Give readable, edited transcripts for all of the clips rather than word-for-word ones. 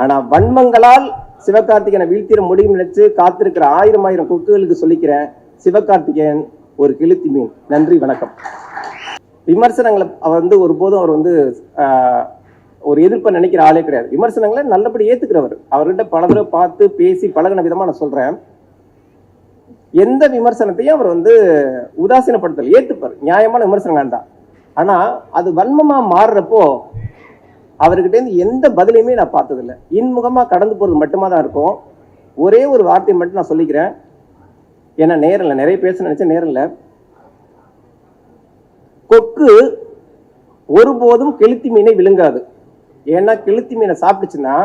ஆனா வன்மங்களால் சிவகார்த்திகேயனை வீழ்த்திட முடியும் நினைச்சு காத்திருக்கிற ஆயிரம் ஆயிரம் கொக்குகளுக்கு சொல்லிக்கிறேன், சிவகார்த்திகேயன் ஒரு கிழித்தி மீன். நன்றி, வணக்கம். விமர்சனங்களை அவர் ஒருபோதும் ஒரு எதிர்ப்பை நினைக்கிற ஆளே கிடையாது. விமர்சனங்களை நல்லபடி ஏத்துக்கிறவர். அவர்கிட்ட பல தடவை பார்த்து பேசி பழகின விதமா நான் சொல்றேன், எந்த விமர்சனத்தையும் அவர் உதாசீனப்படுத்தல், ஏத்துப்பார். நியாயமான விமர்சனங்கள் தான். ஆனா அது வன்மமா மாறுறப்போ அவர்கிட்ட இருந்து எந்த பதிலையுமே நான் பார்த்ததில்லை. இன்முகமா கடந்து போறது மட்டுமா தான் இருக்கும். ஒரே ஒரு வார்த்தையை மட்டும் நான் சொல்லிக்கிறேன், ஏன்னா நேரம் இல்லை, நிறைய பேச நினைச்ச நேரம் இல்லை. கொக்கு ஒருபோதும் கெளுத்தி மீனை விழுங்காது. ஏன்னா கெளுத்தி மீனை சாப்பிட்டுச்சுன்னா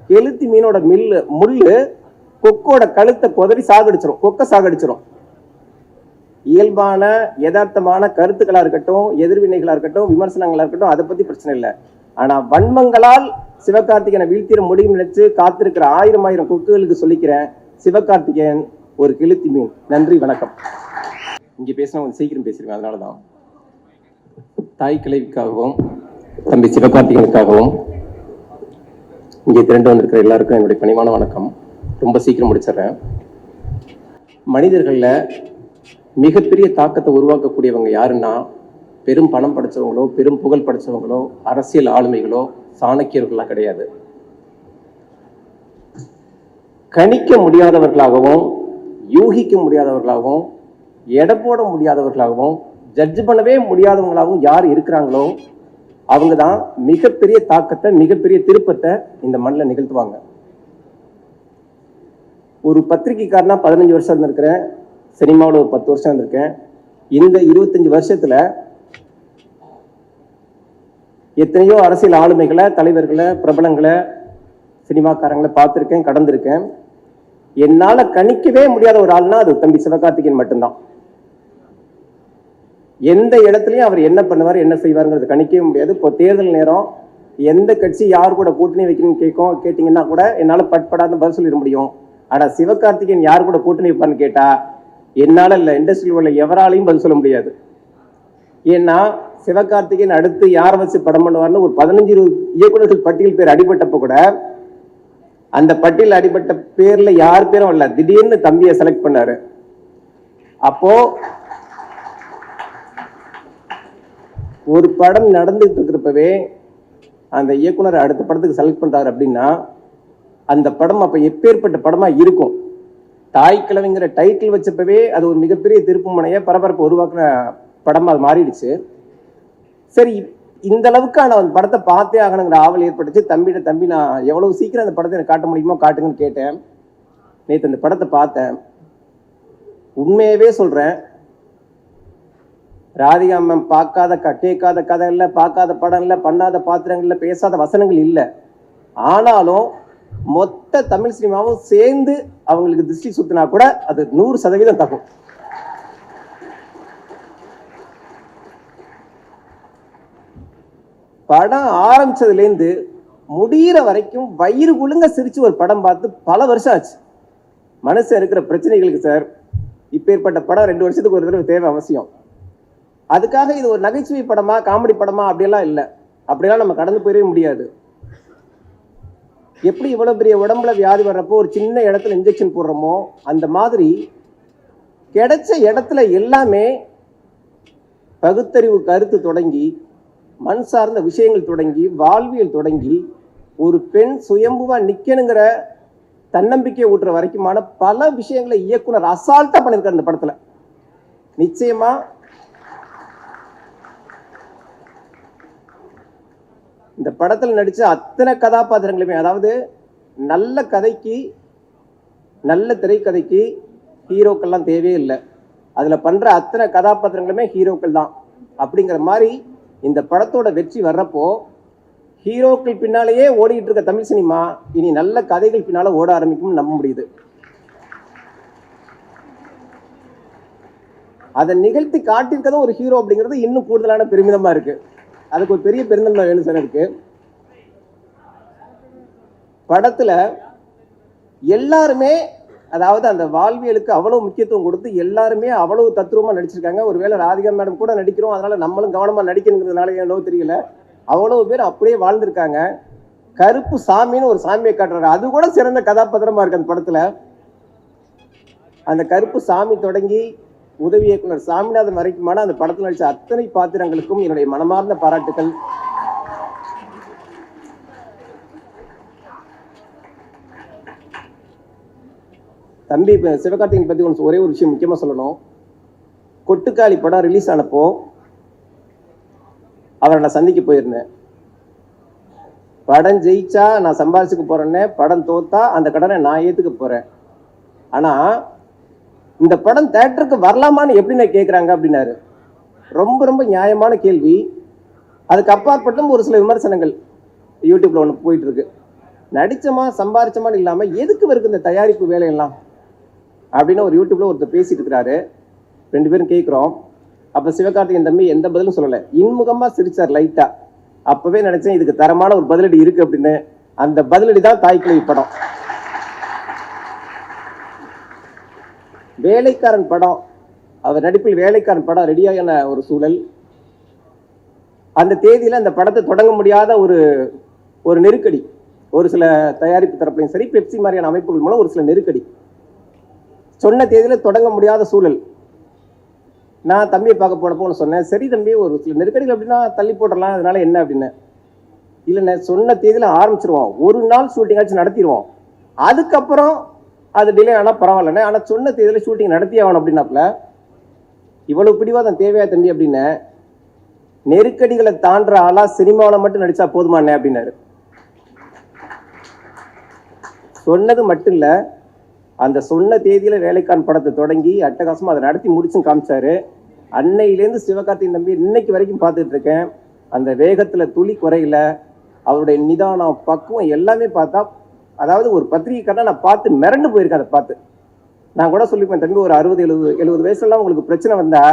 கெளுத்தி மீனோட முள்ளு கொக்கோட கழுத்தை கொதறி சாகடிச்சிரும், கொக்கை சாகடிச்சிரும். இயல்பான யதார்த்தமான கருத்துக்களா இருக்கட்டும், எதிர்வினைகளா இருக்கட்டும், விமர்சனங்களா இருக்கட்டும், அதை பத்தி பிரச்சனை இல்லை. ஆனா வன்மங்களால் சிவகார்த்திகேயனை வீழ்த்திட முடியும் நினைச்சு காத்திருக்கிற ஆயிரம் ஆயிரம் கொக்குகளுக்கு சொல்லிக்கிறேன், சிவகார்த்திகேயன் ஒரு கிழித்தி மீன். நன்றி, வணக்கம். இங்க பேசினா சீக்கிரம் பேசிருக்கேன், அதனாலதான். தாய் கிளைவிக்காகவும் தம்பி சிவகார்த்திகேயனுக்காகவும் இங்கே திரண்டு வந்திருக்கிற எல்லாருக்கும் என்னுடைய பணிவான வணக்கம். ரொம்ப சீக்கிரம் முடிச்சிடுறேன். மனிதர்களில் மிகப்பெரிய தாக்கத்தை உருவாக்கக்கூடியவங்க யாருன்னா, பெரும் பணம் படைச்சவங்களோ, பெரும் புகழ் படைச்சவங்களோ, அரசியல் ஆளுமைகளோ, சாணக்கியர்களாக கிடையாது. கணிக்க முடியாதவர்களாகவும், யூகிக்க முடியாதவர்களாகவும், எடை போட முடியாதவர்களாகவும், ஜட்ஜ் பண்ணவே முடியாதவங்களாகவும் யார் இருக்கிறாங்களோ அவங்க தான் மிகப்பெரிய தாக்கத்தை, மிகப்பெரிய திருப்பத்தை இந்த மண்ணில் நிகழ்த்துவாங்க. ஒரு பத்திரிகைக்காரனா 15 வருஷம் இருந்திருக்கிறேன், சினிமாவில் ஒரு 10 வருஷம் இருந்திருக்கேன். இந்த 25 வருஷத்துல எத்தனையோ அரசியல் ஆளுமைகளை, தலைவர்களை, பிரபலங்களை, சினிமாக்காரங்களை பார்த்துருக்கேன், கடந்திருக்கேன். என்னால கணிக்கவே முடியாத ஒரு ஆள்னா அது தம்பி சிவகார்த்திகேயன் மட்டும்தான். எந்த இடத்துலையும் அவர் என்ன பண்ணுவார், என்ன செய்வாருங்கிறது கணிக்கவே முடியாது. இப்போ தேர்தல் நேரம் எந்த கட்சி யார் கூட கூட்டணி வைக்கணும்னு கேட்டீங்கன்னா கூட என்னால் பட்படாத பதில் சொல்லிட முடியும். ஆனால் சிவகார்த்திகேயன் யார் கூட கூட்டணி வைப்பான்னு கேட்டா என்னால் இல்லை, இண்டஸ்ட்ரியில் உள்ள எவராலையும் பதில் சொல்ல முடியாது. ஏன்னா சிவகார்த்திகேயன் அடுத்து யாரை வச்சு படம் பண்ணுவார்னு ஒரு 15-20 இயக்குநர்கள் பட்டியல் பேர் அடிபட்டப்ப கூட அந்த பட்டியல் அடிபட்ட பேர்ல யார் பேரும் இல்லை, திடீர்னு தம்பியை செலக்ட் பண்ணாரு. அப்போ ஒரு படம் நடந்துட்டு இருக்கிறப்பவே அந்த இயக்குனர் அடுத்த படத்துக்கு செலக்ட் பண்றாரு அப்படின்னா அந்த படம் அப்ப எப்பேற்பட்ட படமா இருக்கும். தாய் கிழவிங்கிற டைட்டில் வச்சப்பவே அது ஒரு மிகப்பெரிய திருப்பு முனைய பரபரப்பு உருவாக்குன படமா அது மாறிடுச்சு. சரி, இந்த அளவுக்கான அந்த படத்தை பார்த்தே ஆகணுங்கிற ஆவல் ஏற்பட்டுச்சு. தம்பி நான் எவ்வளவு சீக்கிரம் அந்த படத்தை எனக்கு காட்ட முடியுமோ காட்டுங்கன்னு கேட்டேன். நேற்று அந்த படத்தை பார்த்தேன். உண்மையவே சொல்றேன், ராதிகா மேம் பார்க்காத கேட்காத கதை இல்லை, பார்க்காத படம் இல்லை, பண்ணாத பாத்திரங்கள் இல்லை, பேசாத வசனங்கள் இல்லை. ஆனாலும் மொத்த தமிழ் சினிமாவும் சேர்ந்து அவங்களுக்கு திருஷ்டி சுத்தினா கூட அது 100% தகும். படம் ஆரம்பிச்சதுலேருந்து முடிகிற வரைக்கும் வயிறு குழுங்க சிரிச்சு ஒரு படம் பார்த்து பல வருஷம் ஆச்சு. மனசு இருக்கிற பிரச்சனைகளுக்கு சார் இப்பேற்பட்ட படம் 2 வருஷத்துக்கு ஒரு தடவை தேவை, அவசியம். அதுக்காக இது ஒரு நகைச்சுவை படமா, காமெடி படமா அப்படியெல்லாம் இல்லை. அப்படியெல்லாம் நம்ம கடந்து போயிடவே முடியாது. எப்படி இவ்வளவு பெரிய உடம்புல வியாதி வர்றப்போ ஒரு சின்ன இடத்துல இன்ஜெக்ஷன் போடுறோமோ அந்த மாதிரி கிடைச்ச இடத்துல எல்லாமே பகுத்தறிவு கருத்து தொடங்கி, மண் சார்ந்த விஷயங்கள் தொடங்கி, வாழ்வியல் தொடங்கி, ஒரு பெண் சுயம்புவா நிக்கணுங்கிற தன்னம்பிக்கையை ஊட்டுற வரைக்குமான பல விஷயங்களை இயக்குனர் அசால்ட்டா பண்ணியிருக்காரு இந்த படத்துல. நிச்சயமா இந்த படத்தில் நடிச்ச அத்தனை கதாபாத்திரங்களுமே, அதாவது நல்ல கதைக்கு, நல்ல திரைக்கதைக்கு ஹீரோக்கள்லாம் தேவையே இல்லை. அதில் பண்ணுற அத்தனை கதாபாத்திரங்களுமே ஹீரோக்கள் தான். அப்படிங்கிற மாதிரி இந்த படத்தோட வெற்றி வர்றப்போ ஹீரோக்கள் பின்னாலேயே ஓடிட்டு இருக்க தமிழ் சினிமா இனி நல்ல கதைகள் பின்னால ஓட ஆரம்பிக்கும் நம்ப முடியுது. அதை நிகழ்த்தி காட்டியிருக்கதும் ஒரு ஹீரோ அப்படிங்கிறது இன்னும் கூடுதலான பெருமிதமா இருக்கு. அதுக்கு ஒரு பெரிய பெருந்தன்மை வேணும் சார். இருக்கு படத்துல எல்லாருமே, அதாவது அந்த வாழ்வியலுக்கு அவ்வளவு முக்கியத்துவம் கொடுத்து எல்லாருமே அவ்வளவு தத்ரூபமா நடிச்சிருக்காங்க. ஒருவேளை ராதிகா மேடம் கூட நடிக்கிறோம், அதனால நம்மளும் கவனமா நடிக்கணுங்கிறதுனால என்னவோ தெரியல, அவ்வளவு பேர் அப்படியே வாழ்ந்திருக்காங்க. கருப்பு சாமின்னு ஒரு சாமியை காட்டுறாரு. அது கூட சிறந்த கதாபாத்திரமா இருக்கு அந்த படத்துல. அந்த கருப்பு சாமி தொடங்கி உதவி இயக்குனர் சாமிநாதன் வரைக்குமான அந்த படத்தில் நடிச்ச அத்தனை பாத்திரங்களுக்கும் என்னுடைய மனமார்ந்த பாராட்டுக்கள். தம்பி சிவகார்த்திகேயன் பத்தி ஒரே ஒரு விஷயம் முக்கியமா சொல்லணும். கொட்டுக்காளி படம் ரிலீஸ் ஆனப்போ அவரை நான் சந்திக்க போயிருந்தேன். படம் ஜெயிச்சா நான் சம்பாதிச்சுக்க போறேன்னு, படம் தோத்தா அந்த கடனை நான் ஏத்துக்க போறேன். ஆனா இந்த படம் தியேட்டருக்கு வரலாமான்னு எப்படி நான் கேட்குறாங்க அப்படின்னாரு. ரொம்ப ரொம்ப நியாயமான கேள்வி. அதுக்கு அப்பாற்பட்டும் ஒரு சில விமர்சனங்கள் யூடியூப்ல ஒன்று போயிட்டு இருக்கு. நடிச்சமா சம்பாரிச்சமான்னு இல்லாம எதுக்கு இருக்கு இந்த தயாரிப்பு வேலையெல்லாம் அப்படின்னு ஒரு யூடியூப்ல ஒருத்தர் பேசிட்டு இருக்கிறாரு. 2 பேரும் கேட்குறோம். அப்ப சிவகார்த்திகேயன் தம்பி எந்த பதிலும் சொல்லலை, இன்முகமா சிரிச்சார் லைட்டா. அப்பவே நினைச்சேன் இதுக்கு தரமான ஒரு பதிலடி இருக்கு அப்படின்னு. அந்த பதிலடி தான் தாய்க்கிழவி படம். வேலைக்காரன் படம், அவர் நடிப்பில் வேலைக்காரன் படம் ரெடியான ஒரு சூழல். அந்த தேதியில அந்த படத்தை தொடங்க முடியாத ஒரு நெருக்கடி, ஒரு சில தயாரிப்பு தரப்புலையும் சரி, பெப்சி மாதிரியான அமைப்புகள் மூலம் ஒரு சில நெருக்கடி. சொன்ன தேதியில தொடங்க முடியாத சூழல். நான் தம்பியை பார்க்க போனப்போ சொன்னேன், சரி தம்பி ஒரு சில நெருக்கடிகள் அப்படின்னா தள்ளி போடலாம், அதனால என்ன அப்படின்னு. இல்லைண்ணே, சொன்ன தேதியில ஆரம்பிச்சிருவோம், ஒரு நாள் ஷூட்டிங் ஆச்சு நடத்திடுவோம், அதுக்கப்புறம் அது டிலே ஆனா பரவாயில்லண்ணே, ஆனா சொன்ன தேதியில ஷூட்டிங் நடத்தி ஆகணும் அப்படின்னாப்புல. இவ்வளவு பிடிவாதம் தேவையா தம்பி அப்படின்னு. நெருக்கடிகளை தாண்டுற ஆளா சினிமாவில் மட்டும் நடிச்சா போதுமாண்ணே அப்படின்னாரு. சொன்னது மட்டும் இல்ல, அந்த சொன்ன தேதியில வேலைக்காரன் படத்தை தொடங்கி அட்டகாசமா அதை நடத்தி முடிச்சும் காமிச்சாரு. அன்னையிலேருந்து சிவகார்த்திகேயன் தம்பி இன்னைக்கு வரைக்கும் பார்த்துட்டு இருக்கேன். அந்த வேகத்துல துளி குறையில, அவருடைய நிதானம், பக்குவம் எல்லாமே பார்த்தா, அதாவது ஒரு பத்திரிகைக்காரனா நான் பார்த்து மிரண்டு போயிருக்கேன். அதை பார்த்து நான் கூட சொல்லிப்பேன், தம்பி ஒரு 60-70 வயசுலாம் உங்களுக்கு பிரச்சனை வந்தா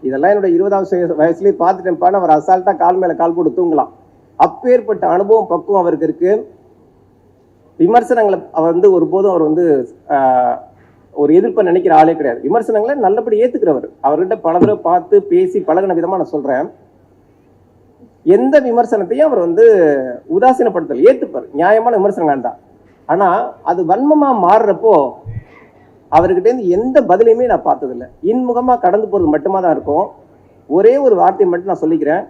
இதெல்லாம் என்னோட 20வது வயசுலயே பார்த்துட்டேன்ப்பான்னு அவர் அசால்ட்டா கால் மேல கால் போட்டு தூங்கலாம். அப்பேற்பட்ட அனுபவம் பக்குவம் அவருக்கு இருக்கு. விமர்சனங்களை அவர் ஒருபோதும் அவர் ஒரு எதிர்ப்பை நினைக்கிற ஆளே கிடையாது. விமர்சனங்களை நல்லபடி ஏத்துக்கிறவர். அவர்கிட்ட பல தடவை பார்த்து பேசி பழகின விதமா நான் சொல்றேன். எந்த விமர்சனத்தையும் அவர் உதாசீனப்படுத்தல், ஏத்துப்பார். நியாயமான விமர்சனங்கள் தான். ஆனா அது வன்மமா மாறுறப்போ அவர்கிட்ட இருந்து எந்த பதிலையுமே நான் பார்த்ததில்லை. இன்முகமா கடந்து போறது மட்டுமா தான் இருக்கும். ஒரே ஒரு வார்த்தையை மட்டும் நான் சொல்லிக்கிறேன்,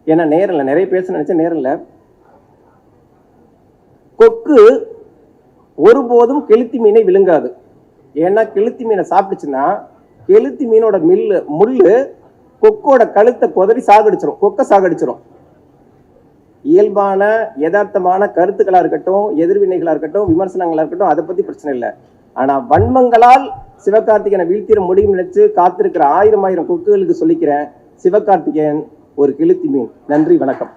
ஏன்னா நேரம் இல்லை, நிறைய பேச நினைச்சேன், நேரம் இல்லை. கொக்கு ஒருபோதும் கெளுத்தி மீனை விழுங்காது. ஏன்னா கெளுத்தி மீனை சாப்பிட்டுச்சுன்னா கெளுத்தி மீனோட முள்ளு கொக்கோட கழுத்தை கொதறி சாகடிச்சிரும், கொக்க சாகடிச்சிரும். இயல்பான யதார்த்தமான கருத்துக்களா இருக்கட்டும், எதிர்வினைகளா இருக்கட்டும், விமர்சனங்களா இருக்கட்டும், அதை பத்தி பிரச்சனை இல்லை. ஆனா வன்மங்களால் சிவகார்த்திகேயனை வீழ்த்திட முடியும் நினைச்சு காத்திருக்கிற 1000 கொக்குகளுக்கு சொல்லிக்கிறேன், சிவகார்த்திகேயன் ஒரு கெளுத்தி மீன். நன்றி, வணக்கம்.